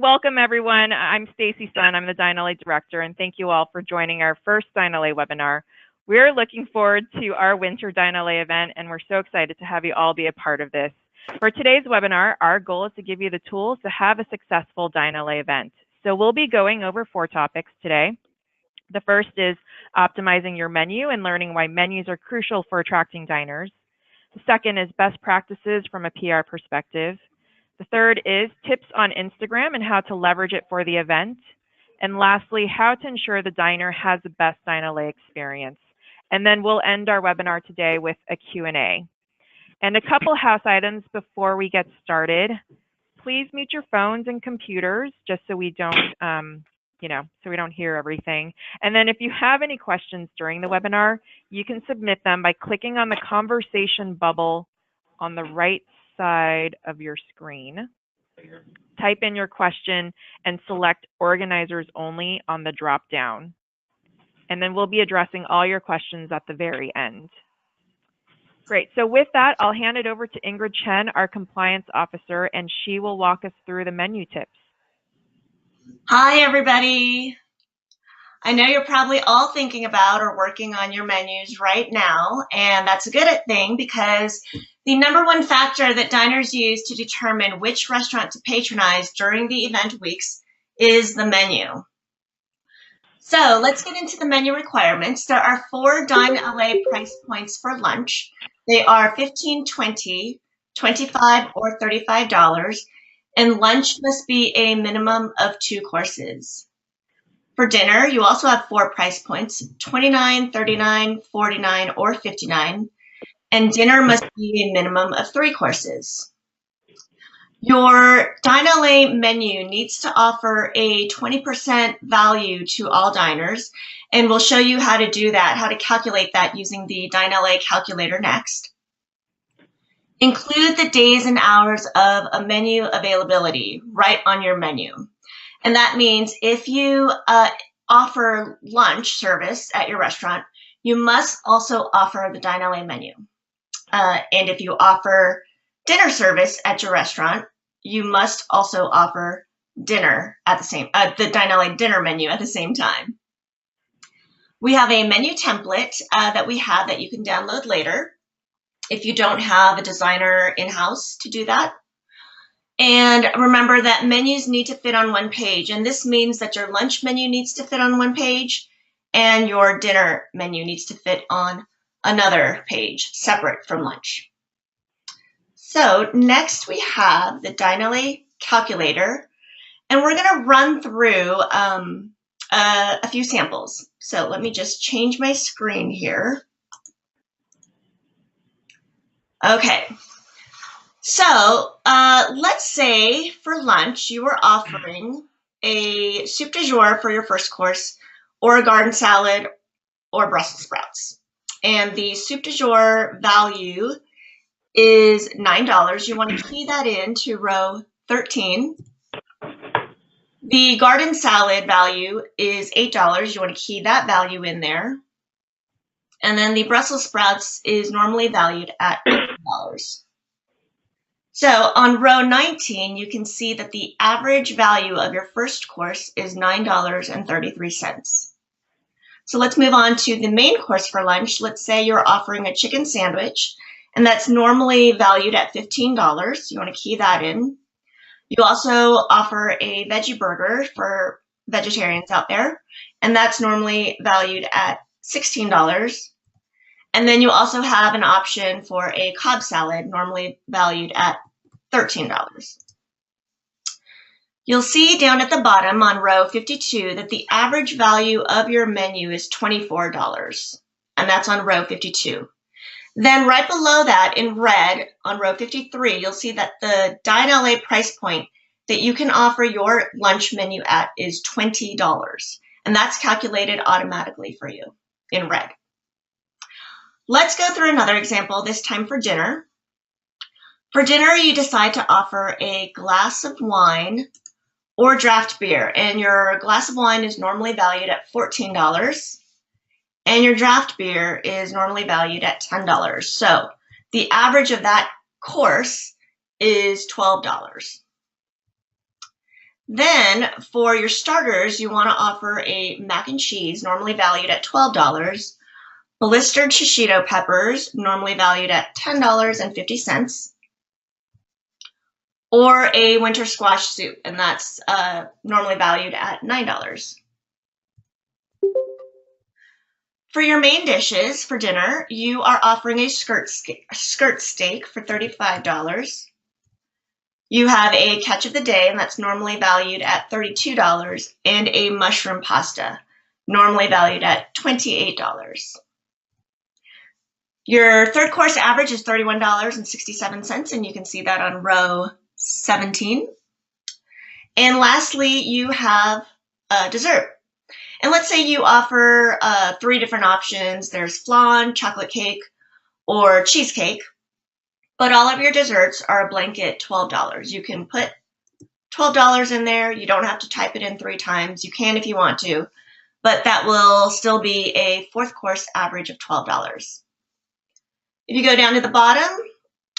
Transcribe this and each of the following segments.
Welcome, everyone. I'm Stacy Sun. I'm the dineL.A director, and thank you all for joining our first dineL.A webinar. We're looking forward to our winter dineL.A event, and we're so excited to have you all be a part of this. For today's webinar, our goal is to give you the tools to have a successful dineL.A event. So we'll be going over 4 topics today. The first is optimizing your menu and learning why menus are crucial for attracting diners. The second is best practices from a PR perspective. The third is tips on Instagram and how to leverage it for the event. And lastly, how to ensure the diner has the best dineL.A experience. And then we'll end our webinar today with a Q&A. And a couple house items before we get started. Please mute your phones and computers just so we don't, so we don't hear everything. And then if you have any questions during the webinar, you can submit them by clicking on the conversation bubble on the right side of your screen. Type in your question and select organizers only on the drop down. And then we'll be addressing all your questions at the very end. Great, so with that, I'll hand it over to Ingrid Chen, our compliance officer, and she will walk us through the menu tips. Hi, everybody. I know you're probably all thinking about or working on your menus right now, and that's a good thing because the #1 factor that diners use to determine which restaurant to patronize during the event weeks is the menu. So let's get into the menu requirements. There are 4 dineL.A price points for lunch. They are $15, $20, $25, or $35, and lunch must be a minimum of 2 courses. For dinner, you also have 4 price points, $29, $39, $49, or $59, and dinner must be a minimum of 3 courses. Your dineL.A menu needs to offer a 20% value to all diners, and we'll show you how to do that, how to calculate that using the dineL.A calculator next. Include the days and hours of a menu availability right on your menu. And that means if you offer lunch service at your restaurant, you must also offer the dineL.A menu. And if you offer dinner service at your restaurant, you must also offer dinner at the dineL.A dinner menu at the same time. We have a menu template that we have that you can download later if you don't have a designer in-house to do that. And remember that menus need to fit on 1 page, and this means that your lunch menu needs to fit on 1 page and your dinner menu needs to fit on another page separate from lunch. So next we have the dineL.A calculator, and we're going to run through a few samples. So let me just change my screen here. Okay. So let's say for lunch you were offering a soup du jour for your first course, or a garden salad, or Brussels sprouts. And the soup du jour value is $9. You want to key that in to row 13. The garden salad value is $8. You want to key that value in there. And then the Brussels sprouts is normally valued at $8. So on row 19, you can see that the average value of your first course is $9.33. So let's move on to the main course for lunch. Let's say you're offering a chicken sandwich, and that's normally valued at $15. You want to key that in. You also offer a veggie burger for vegetarians out there, and that's normally valued at $16. And then you also have an option for a Cobb salad, normally valued at $13. You'll see down at the bottom on row 52 that the average value of your menu is $24, and that's on row 52. Then right below that in red on row 53, you'll see that the dineL.A price point that you can offer your lunch menu at is $20, and that's calculated automatically for you in red. Let's go through another example, this time for dinner. For dinner, you decide to offer a glass of wine or draft beer, and your glass of wine is normally valued at $14, and your draft beer is normally valued at $10. So the average of that course is $12. Then for your starters, you want to offer a mac and cheese, normally valued at $12, blistered shishito peppers, normally valued at $10.50, or a winter squash soup, and that's normally valued at $9. For your main dishes for dinner, you are offering a skirt steak for $35. You have a catch of the day, and that's normally valued at $32, and a mushroom pasta, normally valued at $28. Your third course average is $31.67, and you can see that on row 17. And lastly, you have dessert. And let's say you offer 3 different options. There's flan, chocolate cake, or cheesecake. But all of your desserts are a blanket $12. You can put $12 in there. You don't have to type it in 3 times. You can if you want to, but that will still be a fourth course average of $12. If you go down to the bottom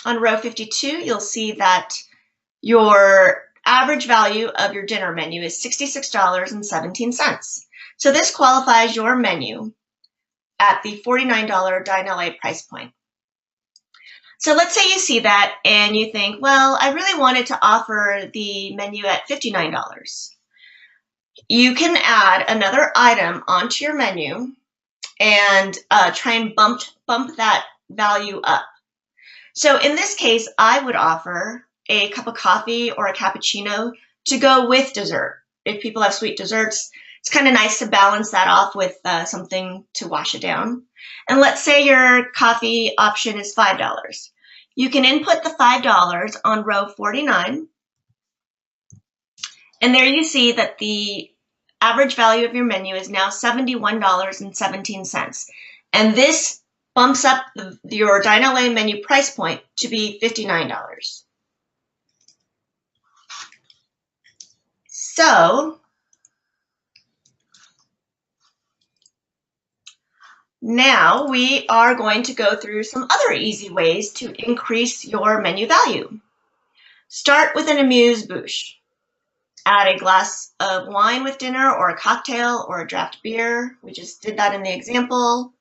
on row 52, you'll see that your average value of your dinner menu is $66.17. So this qualifies your menu at the $49 dineL.A price point. So let's say you see that and you think, well, I really wanted to offer the menu at $59. You can add another item onto your menu and try and bump that value up. So in this case, I would offer a cup of coffee or a cappuccino to go with dessert. If people have sweet desserts, it's kind of nice to balance that off with something to wash it down. And let's say your coffee option is $5. You can input the $5 on row 49. And there you see that the average value of your menu is now $71.17. And this bumps up your dineL.A menu price point to be $59. So now we are going to go through some other easy ways to increase your menu value. Start with an amuse-bouche. Add a glass of wine with dinner, or a cocktail, or a draft beer. We just did that in the example.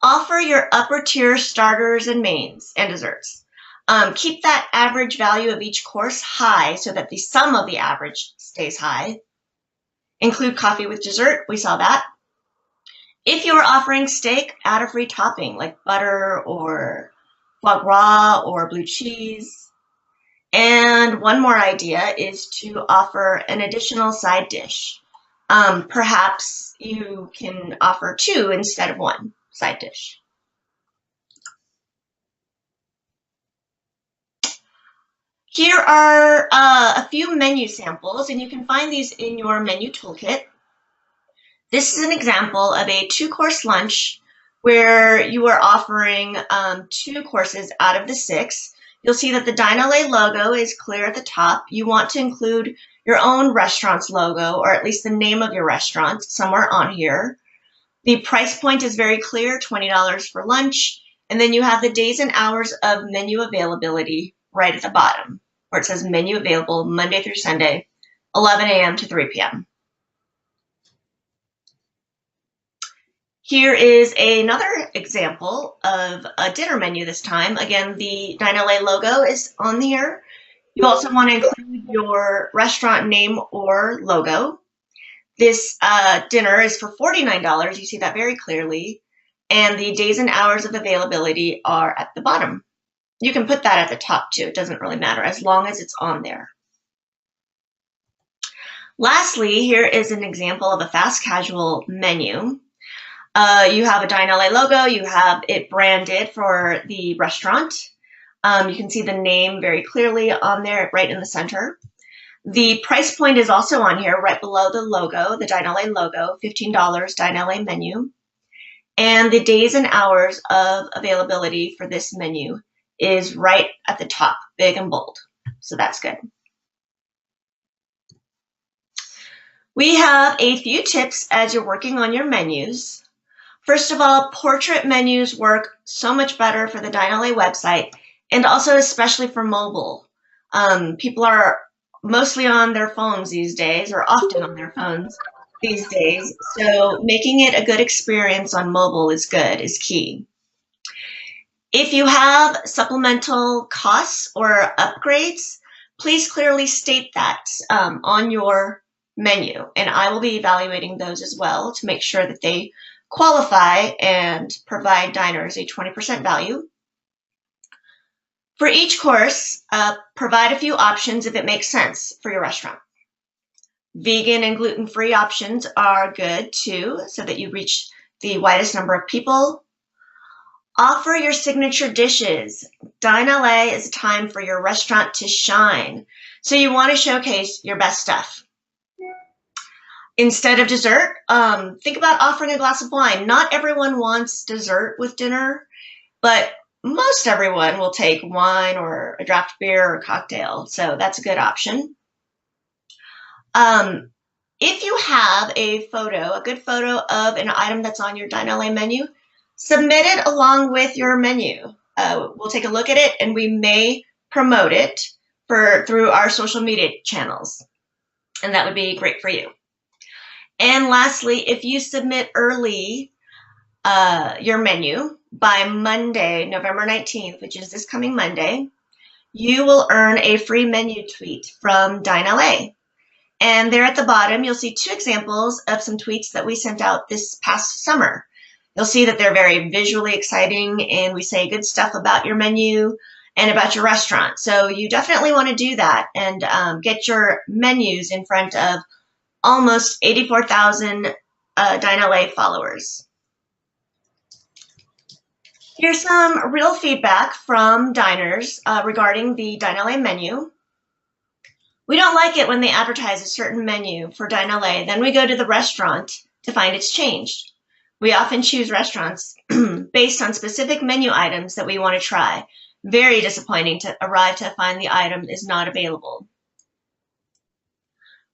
Offer your upper tier starters and mains and desserts. Keep that average value of each course high so that the sum of the average stays high. Include coffee with dessert. We saw that. If you are offering steak, add a free topping like butter or foie gras or blue cheese. And one more idea is to offer an additional side dish. Perhaps you can offer 2 instead of 1 side dish. Here are a few menu samples, and you can find these in your menu toolkit. This is an example of a 2-course lunch where you are offering 2 courses out of the 6. You'll see that the dineL.A logo is clear at the top. You want to include your own restaurant's logo, or at least the name of your restaurant, somewhere on here. The price point is very clear, $20 for lunch. And then you have the days and hours of menu availability right at the bottom, where it says menu available Monday through Sunday, 11 a.m. to 3 p.m. Here is another example of a dinner menu this time. Again, the dineL.A logo is on here. You also want to include your restaurant name or logo. This dinner is for $49. You see that very clearly. And the days and hours of availability are at the bottom. You can put that at the top too. It doesn't really matter as long as it's on there. Lastly, here is an example of a fast casual menu. You have a dineL.A logo. You have it branded for the restaurant. You can see the name very clearly on there, right in the center. The price point is also on here, right below the logo, the dineL.A logo, $15 dineL.A menu. And the days and hours of availability for this menu is right at the top, big and bold. So that's good. We have a few tips as you're working on your menus. First of all, portrait menus work so much better for the dineL.A website, and also especially for mobile. People are mostly on their phones these days, or often on their phones these days. So making it a good experience on mobile is key. If you have supplemental costs or upgrades, please clearly state that on your menu, and I will be evaluating those as well to make sure that they qualify and provide diners a 20% value. For each course, provide a few options if it makes sense for your restaurant. Vegan and gluten-free options are good too, so that you reach the widest number of people. Offer your signature dishes. dineL.A is a time for your restaurant to shine, so you want to showcase your best stuff. Instead of dessert, think about offering a glass of wine. Not everyone wants dessert with dinner, but most everyone will take wine or a draft beer or a cocktail, so that's a good option. If you have a good photo of an item that's on your dineL.A menu, submit it along with your menu. We'll take a look at it, and we may promote it through our social media channels, and that would be great for you. And lastly, if you submit early your menu by Monday, November 19th, which is this coming Monday, you will earn a free menu tweet from dineL.A. And there at the bottom, you'll see 2 examples of some tweets that we sent out this past summer. You'll see that they're very visually exciting, and we say good stuff about your menu and about your restaurant. So you definitely want to do that and get your menus in front of almost 84,000 dineL.A followers. Here's some real feedback from diners regarding the dineL.A menu. We don't like it when they advertise a certain menu for dineL.A, then we go to the restaurant to find it's changed. We often choose restaurants based on specific menu items that we want to try. Very disappointing to arrive to find the item is not available.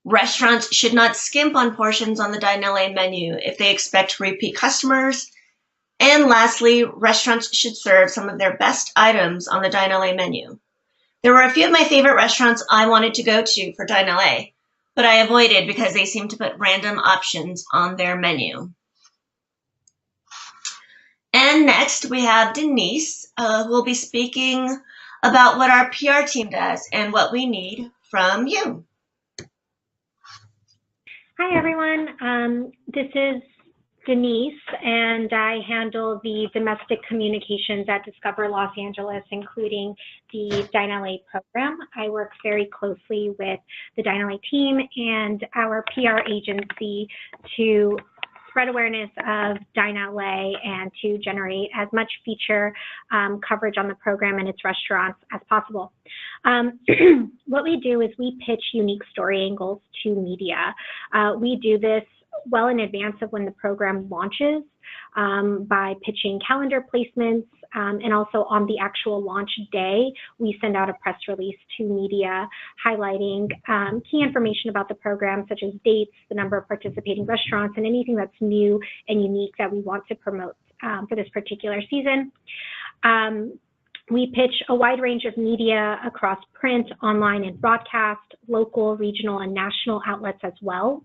Restaurants should not skimp on portions on the dineL.A menu if they expect repeat customers. And lastly, restaurants should serve some of their best items on the dineL.A menu. There were a few of my favorite restaurants I wanted to go to for dineL.A, but I avoided because they seemed to put random options on their menu. And next, we have Denise, who will be speaking about what our PR team does and what we need from you. Hi, everyone. This is Denise, and I handle the domestic communications at Discover Los Angeles, including the dineL.A program. I work very closely with the dineL.A team and our PR agency to spread awareness of dineL.A and to generate as much feature coverage on the program and its restaurants as possible. What we do is we pitch unique story angles to media. We do this well in advance of when the program launches by pitching calendar placements, and also on the actual launch day, we send out a press release to media highlighting key information about the program, such as dates, the number of participating restaurants, and anything that's new and unique that we want to promote for this particular season. We pitch a wide range of media across print, online, and broadcast, local, regional, and national outlets as well.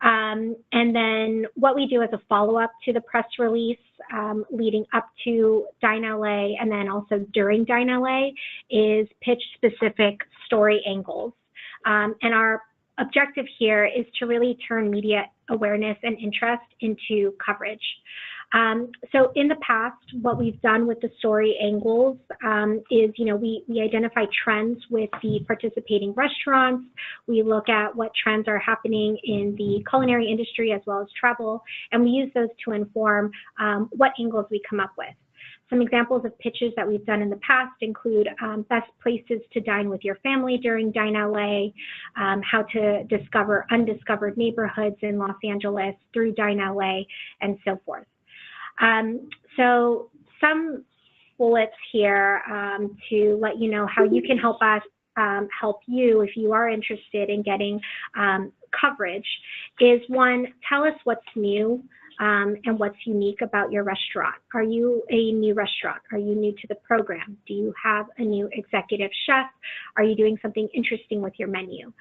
And then what we do as a follow-up to the press release leading up to dineL.A and then also during dineL.A is pitch specific story angles. And our objective here is to really turn media awareness and interest into coverage. So in the past, what we've done with the story angles is, we identify trends with the participating restaurants. We look at what trends are happening in the culinary industry as well as travel, and we use those to inform what angles we come up with. Some examples of pitches that we've done in the past include best places to dine with your family during dineL.A, how to discover undiscovered neighborhoods in Los Angeles through dineL.A, and so forth. So some bullets here to let you know how you can help us help you if you are interested in getting coverage is one, tell us what's new. and what's unique about your restaurant. Are you a new restaurant? Are you new to the program? Do you have a new executive chef? Are you doing something interesting with your menu?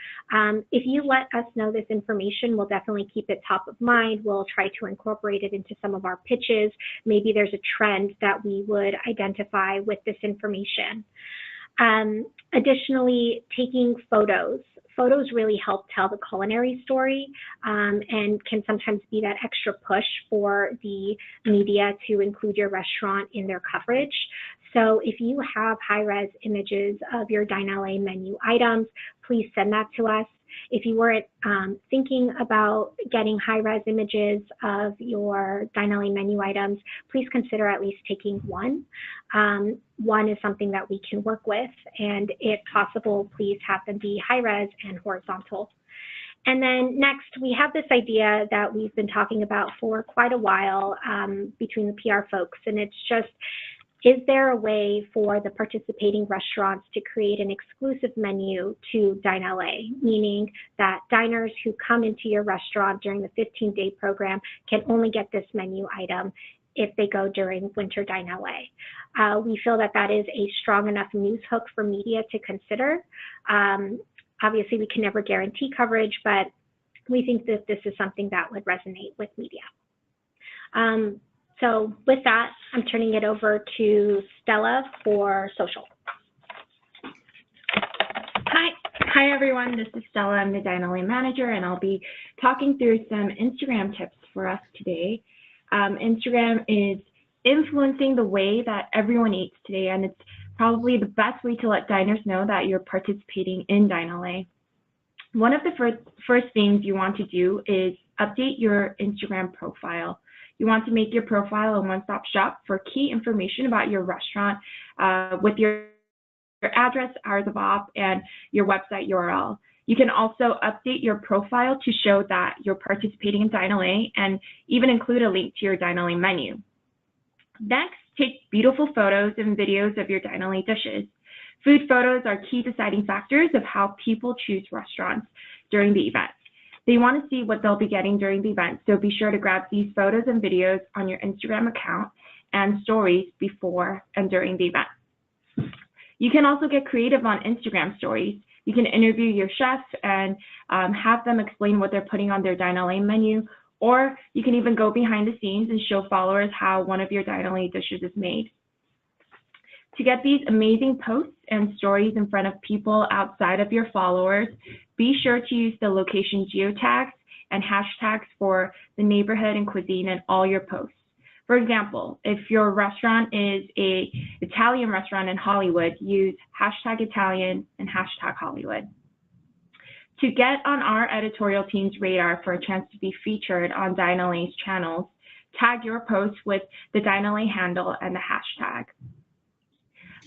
If you let us know this information, we'll definitely keep it top of mind. We'll try to incorporate it into some of our pitches. Maybe there's a trend that we would identify with this information. Additionally, taking photos. Photos really help tell the culinary story and can sometimes be that extra push for the media to include your restaurant in their coverage. So if you have high-res images of your dineL.A menu items, please send that to us. If you weren't thinking about getting high-res images of your dineL.A menu items, please consider at least taking one. One is something that we can work with, and if possible, please have them be high-res and horizontal. And then next, we have this idea that we've been talking about for quite a while between the PR folks, and it's just, is there a way for the participating restaurants to create an exclusive menu to dineL.A, meaning that diners who come into your restaurant during the 15-day program can only get this menu item if they go during winter dineL.A. We feel that that is a strong enough news hook for media to consider. Obviously, we can never guarantee coverage, but we think that this is something that would resonate with media. So with that, I'm turning it over to Stella for social. Hi everyone, this is Stella. I'm the dineL.A manager, and I'll be talking through some Instagram tips for us today. Instagram is influencing the way that everyone eats today, and it's probably the best way to let diners know that you're participating in dineL.A. One of the first things you want to do is update your Instagram profile. You want to make your profile a one-stop shop for key information about your restaurant with your address, hours of op, and your website URL. You can also update your profile to show that you're participating in dineL.A and even include a link to your dineL.A menu. Next, take beautiful photos and videos of your dineL.A dishes. Food photos are key deciding factors of how people choose restaurants during the event. They want to see what they'll be getting during the event, so be sure to grab these photos and videos on your Instagram account and stories before and during the event. You can also get creative on Instagram stories. You can interview your chef and have them explain what they're putting on their dineL.A menu, or you can even go behind the scenes and show followers how one of your dineL.A dishes is made. To get these amazing posts and stories in front of people outside of your followers, be sure to use the location geotags and hashtags for the neighborhood and cuisine in all your posts. For example, if your restaurant is an Italian restaurant in Hollywood, use hashtag Italian and hashtag Hollywood. To get on our editorial team's radar for a chance to be featured on dineL.A's channels, tag your post with the dineL.A handle and the hashtag.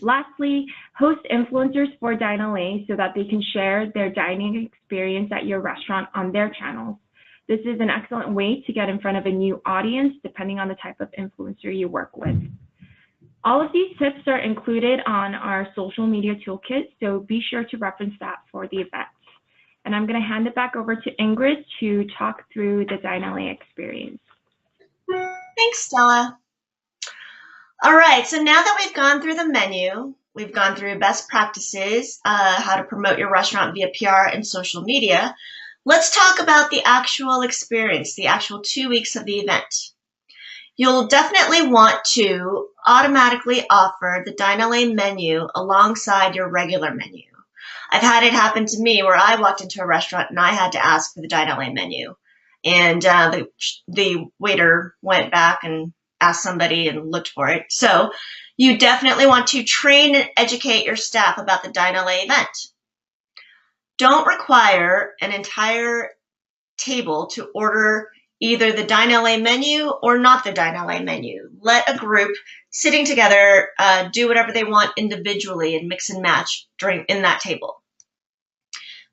Lastly, host influencers for dineL.A so that they can share their dining experience at your restaurant on their channels. This is an excellent way to get in front of a new audience, depending on the type of influencer you work with. All of these tips are included on our social media toolkit, so be sure to reference that for the event. And I'm going to hand it back over to Ingrid to talk through the dineL.A experience. Thanks, Stella. All right, so now that we've gone through the menu, we've gone through best practices, how to promote your restaurant via PR and social media, let's talk about the actual experience, the actual 2 weeks of the event. You'll definitely want to automatically offer the dineL.A menu alongside your regular menu. I've had it happen to me where I walked into a restaurant and I had to ask for the dineL.A menu. And the waiter went back and asked somebody and looked for it. So you definitely want to train and educate your staff about the dineL.A event. Don't require an entire table to order either the dineL.A menu or not the dineL.A menu. Let a group sitting together do whatever they want individually and mix and match in that table.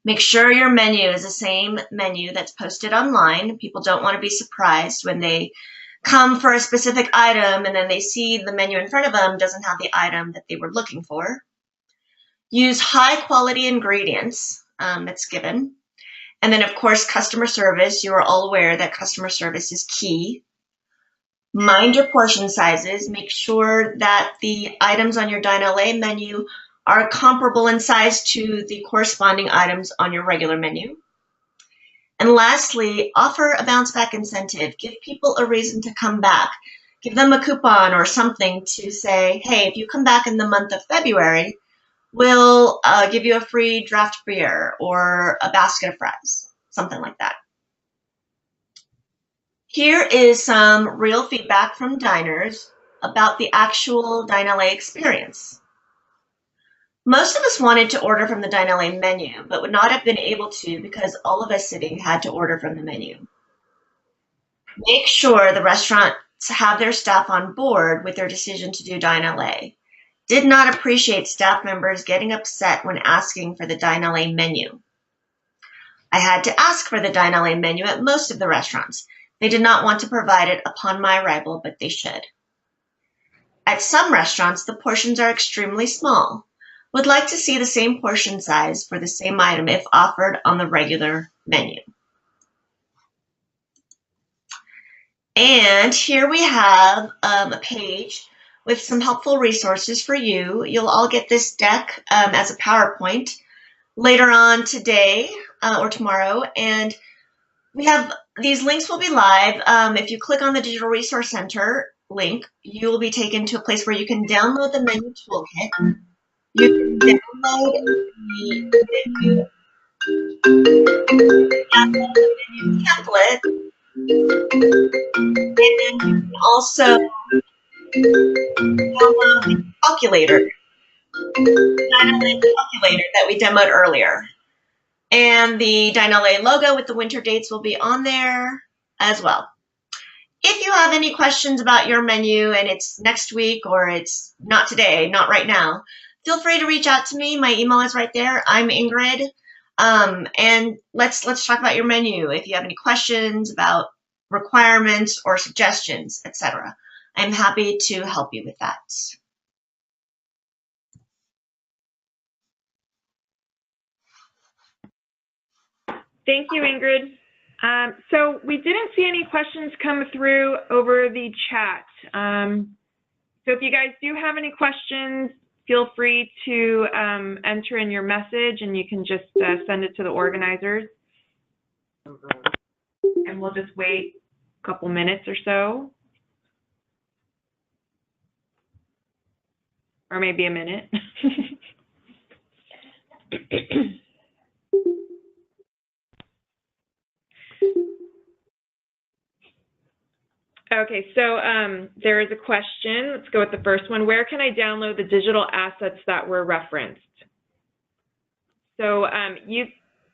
Make sure your menu is the same menu that's posted online. People don't want to be surprised when they come for a specific item and then they see the menu in front of them doesn't have the item that they were looking for. Use high quality ingredients that's given. And then of course, customer service. You are all aware that customer service is key Mind your portion sizes. Make sure that the items on your dineL.A menu are comparable in size to the corresponding items on your regular menu. And lastly, offer a bounce back incentive. Give people a reason to come back. Give them a coupon or something to say, hey, if you come back in the month of February, we'll give you a free draft beer or a basket of fries, something like that. Here is some real feedback from diners about the actual dineL.A experience. Most of us wanted to order from the dineL.A menu, but would not have been able to because all of us sitting had to order from the menu. Make sure the restaurants have their staff on board with their decision to do dineL.A. Did not appreciate staff members getting upset when asking for the dineL.A menu. I had to ask for the dineL.A menu at most of the restaurants. They did not want to provide it upon my arrival, but they should. At some restaurants, the portions are extremely small. Would like to see the same portion size for the same item if offered on the regular menu. And here we have a page with some helpful resources for you. You'll all get this deck as a PowerPoint later on today or tomorrow. And we have these links will be live. If you click on the Digital Resource Center link, you will be taken to a place where you can download the menu toolkit. You can download the menu template, and then you can also download the calculator, dineL.A calculator that we demoed earlier. And the dineL.A logo with the winter dates will be on there as well. If you have any questions about your menu and it's next week or it's not today, not right now, feel free to reach out to me. My email is right there. I'm Ingrid. And let's talk about your menu. If you have any questions about requirements or suggestions, etc. I'm happy to help you with that. Thank you, Ingrid. So we didn't see any questions come through over the chat. So if you guys do have any questions, feel free to enter in your message and you can just send it to the organizers. And we'll just wait a couple minutes or so. Or maybe a minute. Okay, so there is a question. Let's go with the first one. Where can I download the digital assets that were referenced? So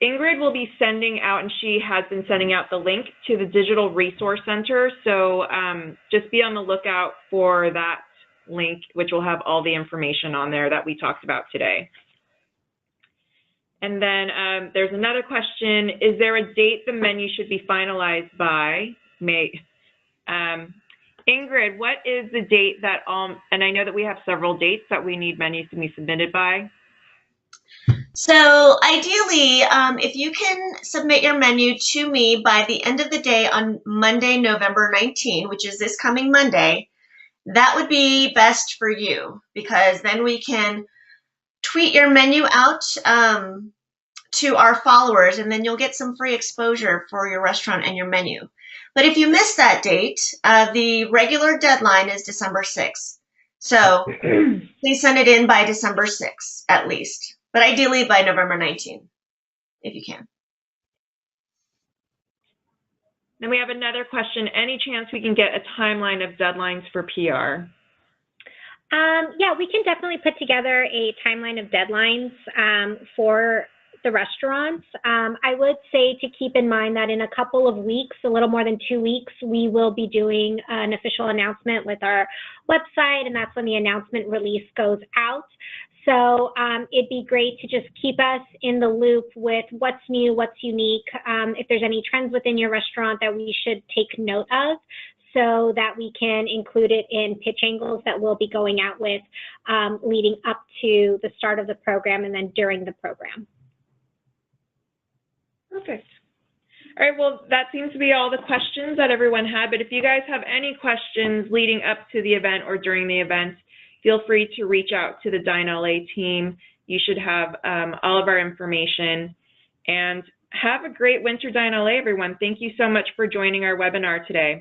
Ingrid will be sending out, and she has been sending out the link to the Digital Resource Center. So just be on the lookout for that link, which will have all the information on there that we talked about today. And then there's another question. Is there a date the menu should be finalized by? Ingrid, what is the date that and I know that we have several dates that we need menus to be submitted by. So ideally, if you can submit your menu to me by the end of the day on Monday, November 19, which is this coming Monday, that would be best for you because then we can tweet your menu out to our followers and then you'll get some free exposure for your restaurant and your menu. But if you miss that date, the regular deadline is December 6th. So please send it in by December 6th at least, but ideally by November 19th, if you can. Then we have another question. Any chance we can get a timeline of deadlines for PR? Yeah, we can definitely put together a timeline of deadlines for the restaurants. I would say to keep in mind that in a couple of weeks, a little more than 2 weeks, we will be doing an official announcement with our website, and that's when the announcement release goes out. So it'd be great to just keep us in the loop with what's new, what's unique, if there's any trends within your restaurant that we should take note of, so that we can include it in pitch angles that we'll be going out with leading up to the start of the program and then during the program. Perfect. All right, well, that seems to be all the questions that everyone had, but if you guys have any questions leading up to the event or during the event, feel free to reach out to the dineL.A team. You should have all of our information. And have a great winter dineL.A, everyone. Thank you so much for joining our webinar today.